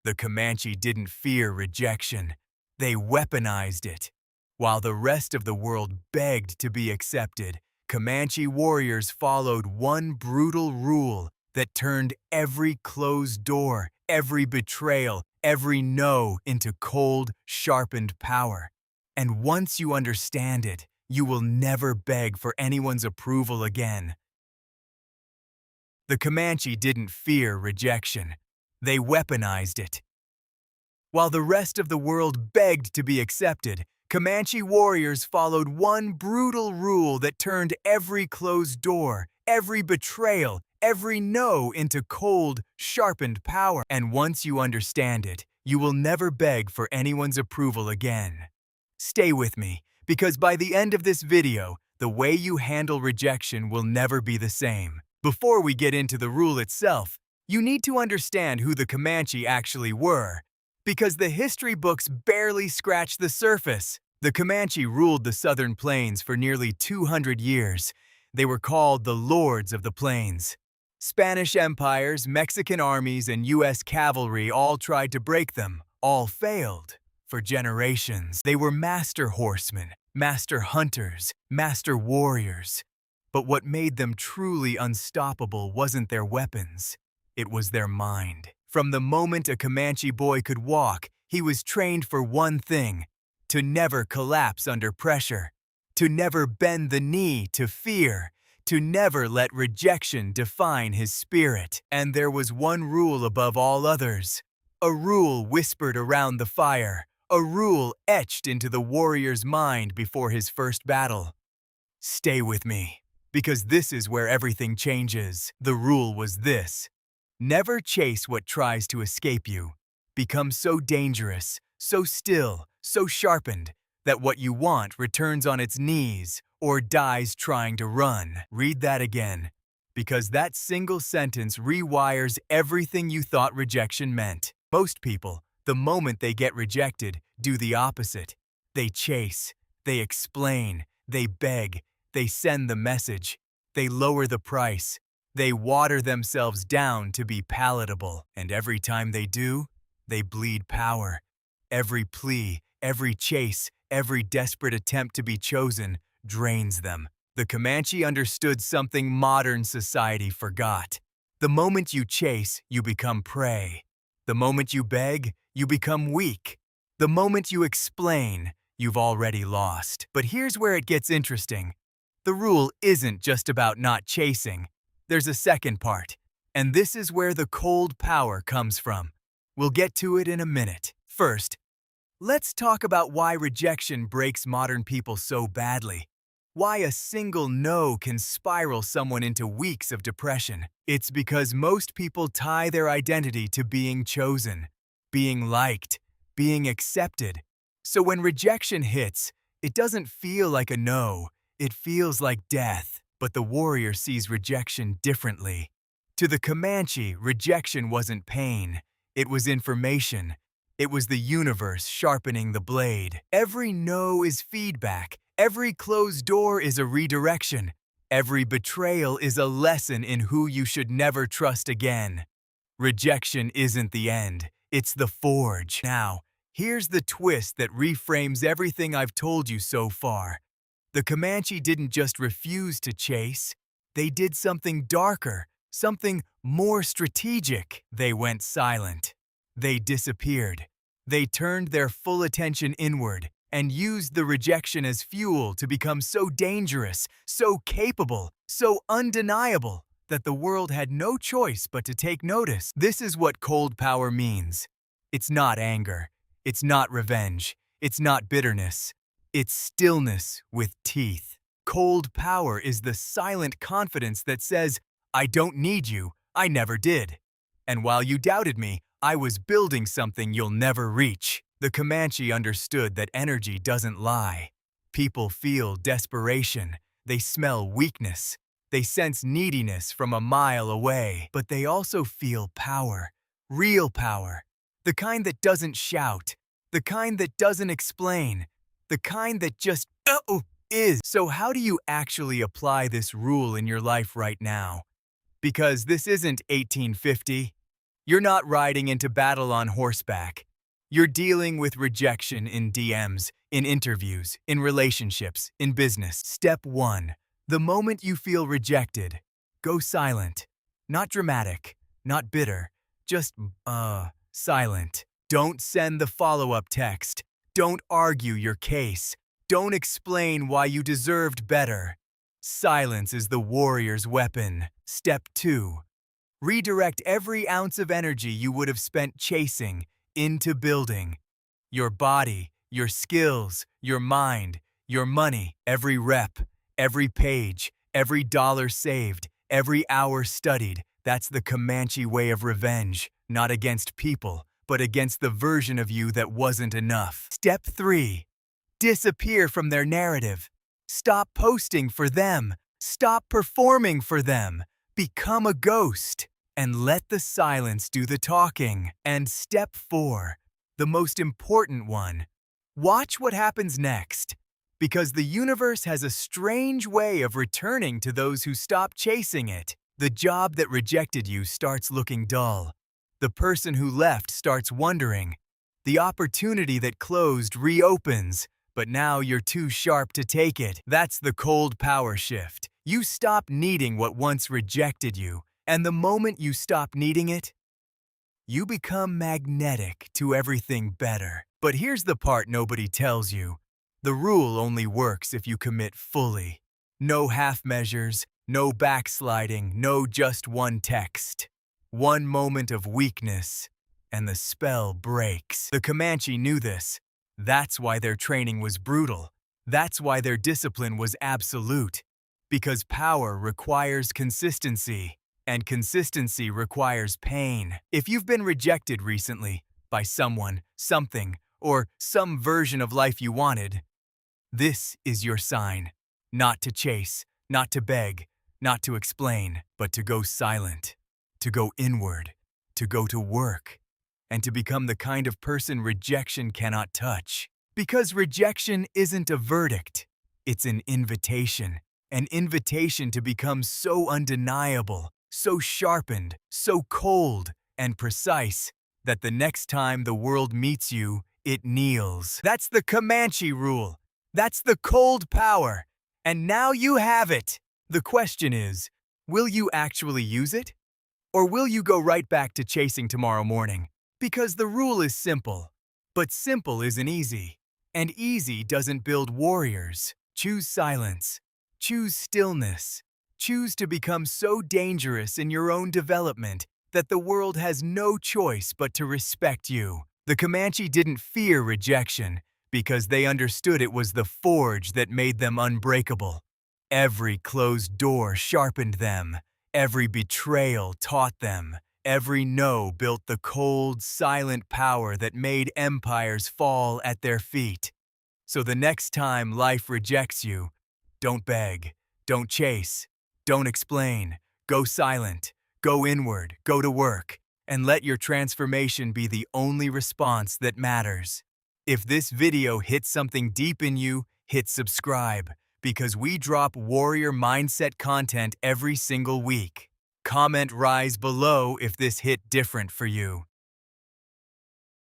The Comanche didn't fear rejection. They weaponized it. While the rest of the world begged to be accepted, Comanche warriors followed one brutal rule that turned every closed door, every betrayal, every no into cold, sharpened power. And once you understand it, you will never beg for anyone's approval again. The Comanche didn't fear rejection. They weaponized it. While the rest of the world begged to be accepted, Comanche warriors followed one brutal rule that turned every closed door, every betrayal, every no into cold, sharpened power. And once you understand it, you will never beg for anyone's approval again. Stay with me, because by the end of this video, the way you handle rejection will never be the same. Before we get into the rule itself, you need to understand who the Comanche actually were, because the history books barely scratch the surface. The Comanche ruled the southern plains for nearly 200 years. They were called the Lords of the Plains. Spanish empires, Mexican armies, and U.S. cavalry all tried to break them. All failed. For generations, they were master horsemen, master hunters, master warriors. But what made them truly unstoppable wasn't their weapons. It was their mind. From the moment a Comanche boy could walk, he was trained for one thing: to never collapse under pressure, to never bend the knee to fear, to never let rejection define his spirit. And there was one rule above all others, a rule whispered around the fire, a rule etched into the warrior's mind before his first battle. Stay with me, because this is where everything changes. The rule was this: never chase what tries to escape you. Become so dangerous, so still, so sharpened, that what you want returns on its knees or dies trying to run. Read that again, because that single sentence rewires everything you thought rejection meant. Most people, the moment they get rejected, do the opposite. They chase, they explain, they beg, they send the message, they lower the price. They water themselves down to be palatable, and every time they do, they bleed power. Every plea, every chase, every desperate attempt to be chosen drains them. The Comanche understood something modern society forgot. The moment you chase, you become prey. The moment you beg, you become weak. The moment you explain, you've already lost. But here's where it gets interesting. The rule isn't just about not chasing. There's a second part, and this is where the cold power comes from. We'll get to it in a minute. First, let's talk about why rejection breaks modern people so badly. Why a single no can spiral someone into weeks of depression. It's because most people tie their identity to being chosen, being liked, being accepted. So when rejection hits, it doesn't feel like a no, it feels like death. But the warrior sees rejection differently. To the Comanche, rejection wasn't pain. It was information. It was the universe sharpening the blade. Every no is feedback. Every closed door is a redirection. Every betrayal is a lesson in who you should never trust again. Rejection isn't the end. It's the forge. Now, here's the twist that reframes everything I've told you so far. The Comanche didn't just refuse to chase. They did something darker, something more strategic. They went silent. They disappeared. They turned their full attention inward and used the rejection as fuel to become so dangerous, so capable, so undeniable that the world had no choice but to take notice. This is what cold power means. It's not anger. It's not revenge. It's not bitterness. It's stillness with teeth. Cold power is the silent confidence that says, I don't need you, I never did. And while you doubted me, I was building something you'll never reach. The Comanche understood that energy doesn't lie. People feel desperation. They smell weakness. They sense neediness from a mile away. But they also feel power. Real power. The kind that doesn't shout. The kind that doesn't explain. The kind that just is. So how do you actually apply this rule in your life right now? Because this isn't 1850. You're not riding into battle on horseback. You're dealing with rejection in DMs, in interviews, in relationships, in business. Step 1. The moment you feel rejected, go silent. Not dramatic, not bitter, just, silent. Don't send the follow-up text. Don't argue your case. Don't explain why you deserved better. Silence is the warrior's weapon. Step 2. Redirect every ounce of energy you would have spent chasing into building. Your body, your skills, your mind, your money, every rep, every page, every dollar saved, every hour studied. That's the Comanche way of revenge, not against people, but against the version of you that wasn't enough. Step 3. Disappear from their narrative. Stop posting for them. Stop performing for them. Become a ghost and let the silence do the talking. And step 4, the most important one, watch what happens next. Because the universe has a strange way of returning to those who stop chasing it. The job that rejected you starts looking dull. The person who left starts wondering. The opportunity that closed reopens, but now you're too sharp to take it. That's the cold power shift. You stop needing what once rejected you, and the moment you stop needing it, you become magnetic to everything better. But here's the part nobody tells you. The rule only works if you commit fully. No half measures, no backsliding, no just one text. One moment of weakness, and the spell breaks. The Comanche knew this. That's why their training was brutal. That's why their discipline was absolute. Because power requires consistency, and consistency requires pain. If you've been rejected recently by someone, something, or some version of life you wanted, this is your sign. Not to chase, not to beg, not to explain, but to go silent, to go inward, to go to work, and to become the kind of person rejection cannot touch. Because rejection isn't a verdict, it's an invitation to become so undeniable, so sharpened, so cold and precise that the next time the world meets you, it kneels. That's the Comanche rule. That's the cold power. And now you have it. The question is, will you actually use it? Or will you go right back to chasing tomorrow morning? Because the rule is simple. But simple isn't easy. And easy doesn't build warriors. Choose silence. Choose stillness. Choose to become so dangerous in your own development that the world has no choice but to respect you. The Comanche didn't fear rejection because they understood it was the forge that made them unbreakable. Every closed door sharpened them. Every betrayal taught them. Every no built the cold, silent power that made empires fall at their feet. So the next time life rejects you, don't beg, don't chase, don't explain. Go silent, go inward, go to work, and let your transformation be the only response that matters. If this video hit something deep in you, hit subscribe, because we drop warrior mindset content every single week. Comment rise below if this hit different for you.